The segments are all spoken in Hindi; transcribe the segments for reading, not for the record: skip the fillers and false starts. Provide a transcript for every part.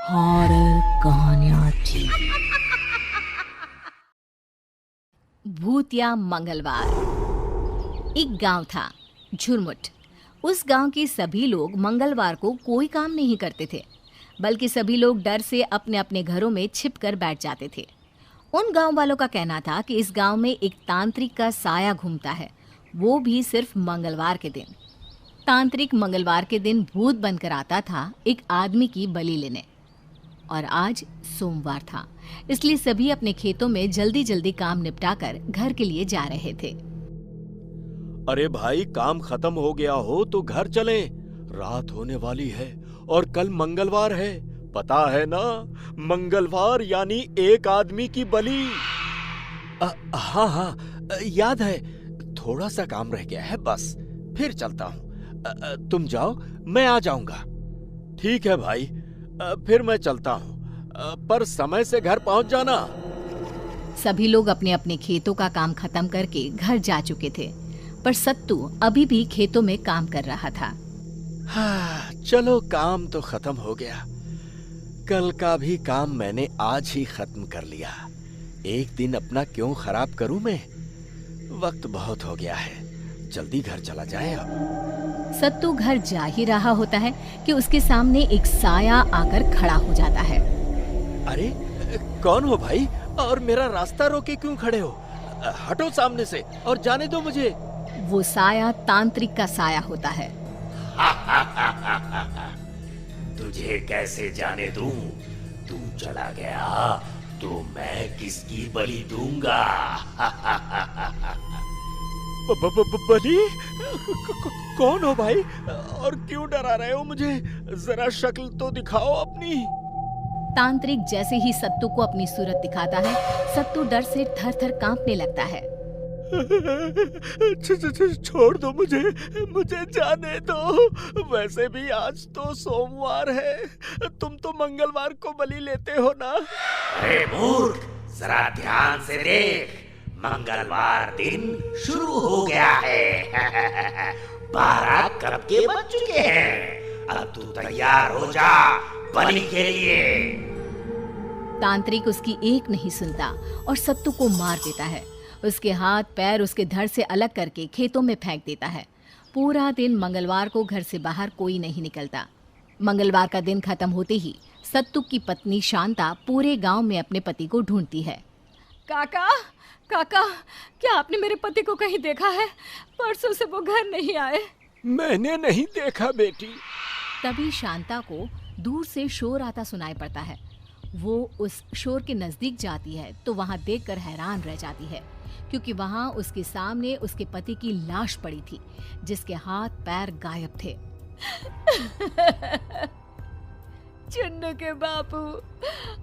हॉरर कहानियाँ थी। भूतिया मंगलवार। एक गांव था, झुरमुट। उस गांव के सभी लोग मंगलवार को कोई काम नहीं करते थे, बल्कि सभी लोग डर से अपने अपने घरों में छिपकर बैठ जाते थे। उन गांव वालों का कहना था कि इस गांव में एक तांत्रिक का साया घूमता है, वो भी सिर्फ मंगलवार के दिन। तांत्रिक मंगलवार के दिन भूत बनकर आता था एक आदमी की बलि लेने। और आज सोमवार था, इसलिए सभी अपने खेतों में जल्दी जल्दी काम निपटाकर घर के लिए जा रहे थे। अरे भाई, काम खत्म हो गया हो तो घर चलें। रात होने वाली है और कल मंगलवार है। पता है ना, मंगलवार यानी एक आदमी की बलि। हाँ हाँ, याद है। थोड़ा सा काम रह गया है, बस फिर चलता हूँ। तुम जाओ, मैं आ जाऊंगा। ठीक है भाई, फिर मैं चलता हूँ, पर समय से घर पहुंच जाना। सभी लोग अपने अपने खेतों का काम खत्म करके घर जा चुके थे, पर सत्तू अभी भी खेतों में काम कर रहा था। हाँ, चलो काम तो खत्म हो गया। कल का भी काम मैंने आज ही खत्म कर लिया। एक दिन अपना क्यों खराब करूं मैं? वक्त बहुत हो गया है, जल्दी घर चला जाए अब। सत्तू घर जा ही रहा होता है कि उसके सामने एक साया आकर खड़ा हो जाता है। अरे, कौन हो भाई, और मेरा रास्ता रोके क्यों खड़े हो? हटो सामने से और जाने दो मुझे। वो साया तांत्रिक का साया होता है। तुझे कैसे जाने दूं? तू चला गया तो मैं किसकी बलि दूंगा? बलि? कौन हो भाई, और क्यों डरा रहे हो मुझे? जरा शक्ल तो दिखाओ अपनी। तांत्रिक जैसे ही सत्तू को अपनी सूरत दिखाता है, सत्तू डर से थर थर कांपने लगता है। छोड़ दो मुझे जाने दो। वैसे भी आज तो सोमवार है, तुम तो मंगलवार को बलि लेते हो ना? अरे मूर्ख, जरा ध्यान से देख। मंगलवार दिन शुरू हो गया है। 12 कब के बज चुके हैं। अब तू तैयार हो जा बलि के लिए। तांत्रिक उसकी एक नहीं सुनता और सत्तू को मार देता है। उसके हाथ पैर उसके धड़ से अलग करके खेतों में फेंक देता है। पूरा दिन मंगलवार को घर से बाहर कोई नहीं निकलता। मंगलवार का दिन खत्म होते ही सत्तू की पत्नी शांता पूरे गांव में अपने पति को ढूंढती है। काका, काका, क्या आपने मेरे पति को कहीं देखा है? परसों से वो घर नहीं आए। मैंने नहीं देखा बेटी। तभी शांता को दूर से शोर आता सुनाई पड़ता है। वो उस शोर के नजदीक जाती है तो वहां देखकर हैरान रह जाती है, क्योंकि वहां उसके सामने उसके पति की लाश पड़ी थी, जिसके हाथ पैर गायब थे। चुन्नू के बापू,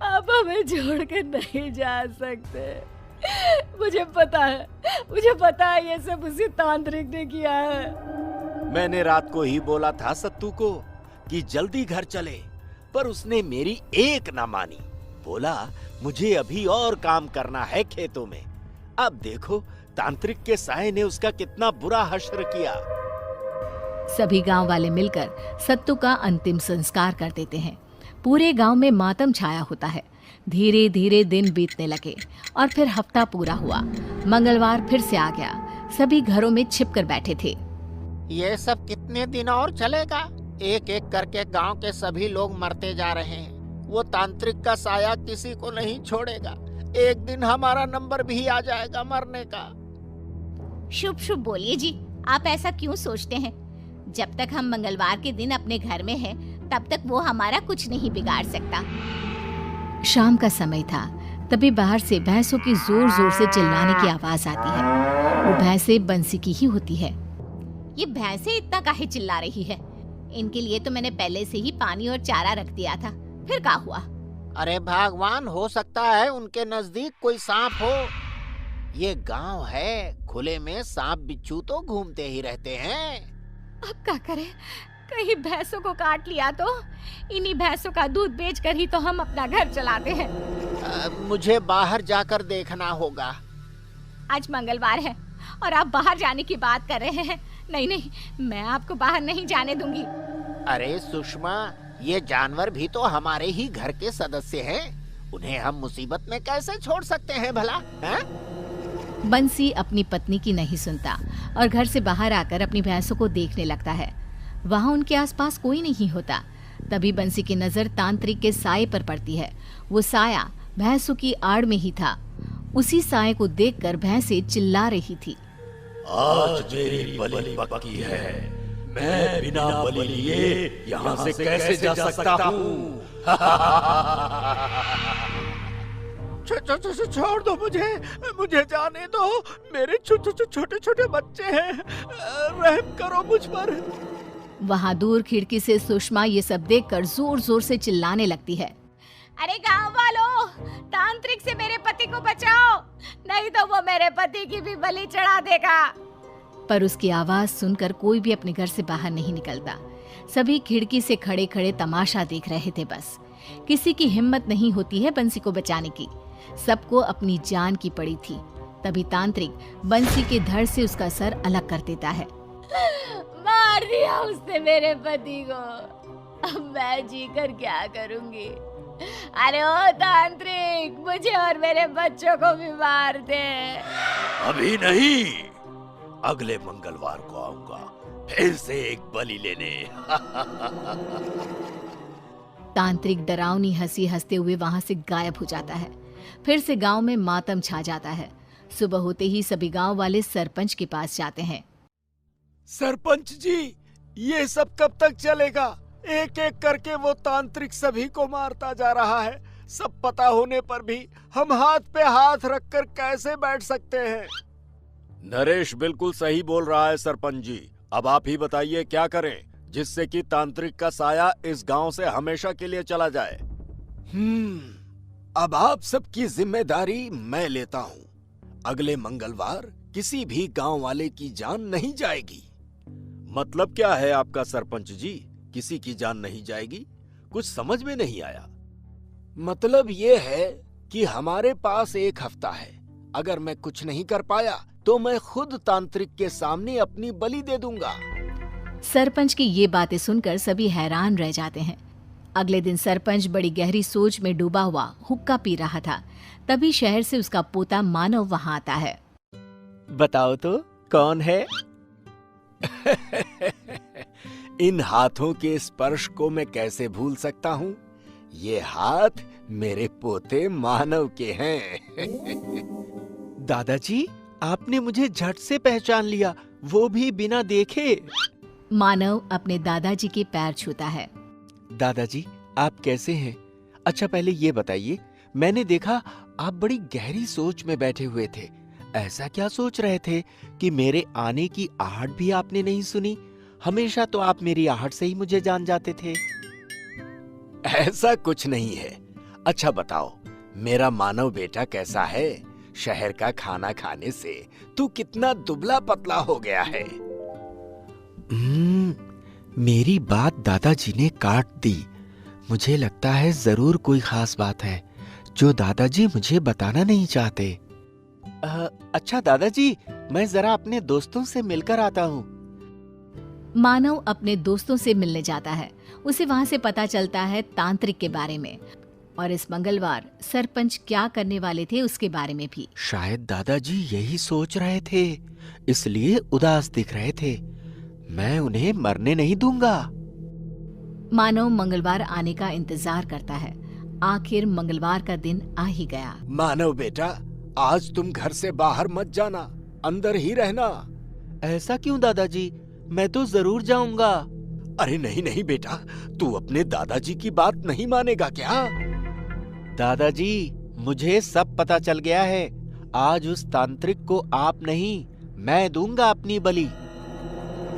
आप हमें छोड़ के नहीं जा सकते। मुझे पता है ये सब उसी तांत्रिक ने किया है। मैंने रात को ही बोला था सत्तू को कि जल्दी घर चले, पर उसने मेरी एक ना मानी। बोला मुझे अभी और काम करना है खेतों में। अब देखो तांत्रिक के साये ने उसका कितना बुरा हश्र किया। सभी गांव वाले मिलकर सत्तू का अंतिम संस्कार कर देते हैं। पूरे गांव में मातम छाया होता है। धीरे धीरे दिन बीतने लगे और फिर हफ्ता पूरा हुआ। मंगलवार फिर से आ गया। सभी घरों में छिपकर बैठे थे। ये सब कितने दिन और चलेगा? एक एक करके गांव के सभी लोग मरते जा रहे हैं। वो तांत्रिक का साया किसी को नहीं छोड़ेगा। एक दिन हमारा नंबर भी आ जाएगा मरने का। शुभ शुभ बोलिए जी, आप ऐसा क्यों सोचते हैं? जब तक हम मंगलवार के दिन अपने घर में हैं, तब तक वो हमारा कुछ नहीं बिगाड़ सकता। शाम का समय था, तभी बाहर से भैंसों की जोर जोर से चिल्लाने की आवाज आती है। वो भैंसें बंसी की ही होती है। ये भैंसें इतना काहे चिल्ला रही है? इनके लिए तो मैंने पहले से ही पानी और चारा रख दिया था, फिर क्या हुआ? अरे भगवान, हो सकता है उनके नजदीक कोई सांप हो। ये गांव है, खुले में सांप बिच्छू तो घूमते ही रहते हैं। अब क्या करें? कहीं भैंसों को काट लिया तो? इन्हीं भैंसों का दूध बेचकर ही तो हम अपना घर चलाते हैं। मुझे बाहर जाकर देखना होगा। आज मंगलवार है और आप बाहर जाने की बात कर रहे हैं। नहीं, मैं आपको बाहर नहीं जाने दूंगी। अरे सुषमा, ये जानवर भी तो हमारे ही घर के सदस्य हैं। उन्हें हम मुसीबत में कैसे छोड़ सकते हैं भला? हैं? बंसी अपनी पत्नी की नहीं सुनता और घर से बाहर आकर अपनी भैंसों को देखने लगता है। वहाँ उनके आसपास कोई नहीं होता। तभी बंसी की नजर तांत्रिक के साये पर पड़ती है। वो साया भैंसों की आड़ में ही था। उसी साये को देखकर भैंसें चिल्ला रही थी। आज मेरी बलि पक्की है। मैं बिना बलि लिए यहाँ से कैसे जा सकता हूँ? छोड़ दो मुझे जाने दो। मेरे छोटे छोटे बच्चे हैं, रहम करो मुझ पर। वहाँ दूर खिड़की से सुषमा ये सब देखकर जोर जोर से चिल्लाने लगती है। अरे गांव वालों, तांत्रिक से मेरे पति को बचाओ, नहीं तो वो मेरे पति की भी बलि चढ़ा देगा। पर उसकी आवाज सुनकर कोई भी अपने घर से बाहर नहीं निकलता। सभी खिड़की से खड़े खड़े तमाशा देख रहे थे। बस किसी की हिम्मत नहीं होती है बंसी को बचाने की। सबको अपनी जान की पड़ी थी। तभी तांत्रिक बंसी के धड़ से उसका सर अलग कर देता है। मार दिया उसने मेरे पति को, अब मैं जीकर क्या करूंगी? अरे ओ तांत्रिक, मुझे और मेरे बच्चों को भी मार दे। अभी नहीं, अगले मंगलवार को आऊंगा फिर से एक बलि लेने। तांत्रिक डरावनी हंसी हंसते हुए वहां से गायब हो जाता है। फिर से गांव में मातम छा जाता है। सुबह होते ही सभी गांव वाले सरपंच के पास जाते हैं। सरपंच जी, ये सब कब तक चलेगा? एक एक करके वो तांत्रिक सभी को मारता जा रहा है। सब पता होने पर भी हम हाथ पे हाथ रखकर कैसे बैठ सकते हैं? नरेश बिल्कुल सही बोल रहा है सरपंच जी। अब आप ही बताइए क्या करें जिससे कि तांत्रिक का साया इस गांव से हमेशा के लिए चला जाए। अब आप सबकी जिम्मेदारी मैं लेता हूँ। अगले मंगलवार किसी भी गांव वाले की जान नहीं जाएगी। मतलब क्या है आपका सरपंच जी? किसी की जान नहीं जाएगी? कुछ समझ में नहीं आया। मतलब ये है कि हमारे पास एक हफ्ता है। अगर मैं कुछ नहीं कर पाया तो मैं खुद तांत्रिक के सामने अपनी बलि दे दूंगा। सरपंच की ये बातें सुनकर सभी हैरान रह जाते हैं। अगले दिन सरपंच बड़ी गहरी सोच में डूबा हुआ हुक्का पी रहा था। तभी शहर से उसका पोता मानव वहां आता है। बताओ तो कौन है? इन हाथों के स्पर्श को मैं कैसे भूल सकता हूँ? ये हाथ मेरे पोते मानव के हैं। दादाजी, आपने मुझे झट से पहचान लिया, वो भी बिना देखे। मानव अपने दादाजी के पैर छूता है। दादाजी, आप कैसे हैं? अच्छा पहले ये बताइए, मैंने देखा आप बड़ी गहरी सोच में बैठे हुए थे। ऐसा क्या सोच रहे थे कि मेरे आने की आहट भी आपने नहीं सुनी? हमेशा तो आप मेरी आहट से ही मुझे जान जाते थे। ऐसा कुछ नहीं है। अच्छा बताओ, मेरा मानव बेटा कैसा है? शहर का खाना खाने से तू कितना दुबला पतला हो गया है। मेरी बात दादाजी ने काट दी। मुझे लगता है जरूर कोई खास बात है जो दादाजी मुझे बताना नहीं चाहते। अच्छा दादाजी, मैं जरा अपने दोस्तों से मिलकर आता हूँ। मानव अपने दोस्तों से मिलने जाता है। उसे वहां से पता चलता है तांत्रिक के बारे में और इस मंगलवार सरपंच क्या करने वाले थे उसके बारे में भी। शायद दादाजी यही सोच रहे थे, इसलिए उदास दिख रहे थे। मैं उन्हें मरने नहीं दूंगा। मानव मंगलवार आने का इंतजार करता है। आखिर मंगलवार का दिन आ ही गया। मानव बेटा, आज तुम घर से बाहर मत जाना, अंदर ही रहना। ऐसा क्यों दादाजी? मैं तो जरूर जाऊंगा। अरे नहीं नहीं बेटा, तू अपने दादाजी की बात नहीं मानेगा क्या? दादाजी, मुझे सब पता चल गया है। आज उस तांत्रिक को आप नहीं, मैं दूंगा अपनी बलि।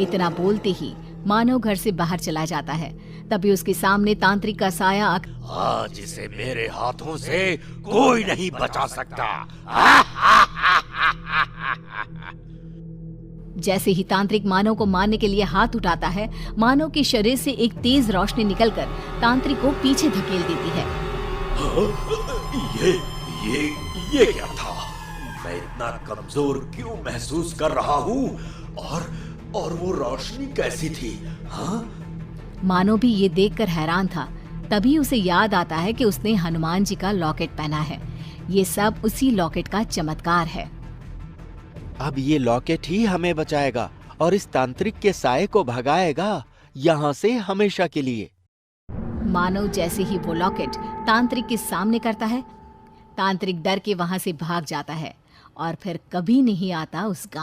इतना बोलते ही मानव घर से बाहर चला जाता है। तभी उसके सामने तांत्रिक का साया आज इसे मेरे हाथों से कोई नहीं बचा सकता। जैसे ही तांत्रिक मानव को मारने के लिए हाथ उठाता है, मानव के शरीर से एक तेज रोशनी निकलकर तांत्रिक को पीछे धकेल देती है। ये क्या था? मैं इतना कमजोर क्यों महसूस कर रहा हूँ? और वो रोशनी कैसी थी? हाँ? मानव भी ये देखकर हैरान था। तभी उसे याद आता है कि उसने हनुमान जी का लॉकेट पहना है। ये सब उसी लॉकेट का चमत्कार है। अब ये लॉकेट ही हमें बचाएगा और इस तांत्रिक के साये को भगाएगा यहाँ से हमेशा के लिए। मानव जैसे ही वो लॉकेट तांत्रिक के सामने करता है, तांत्रिक डर के वहां से भाग जाता है और फिर कभी नहीं आता उस गांव।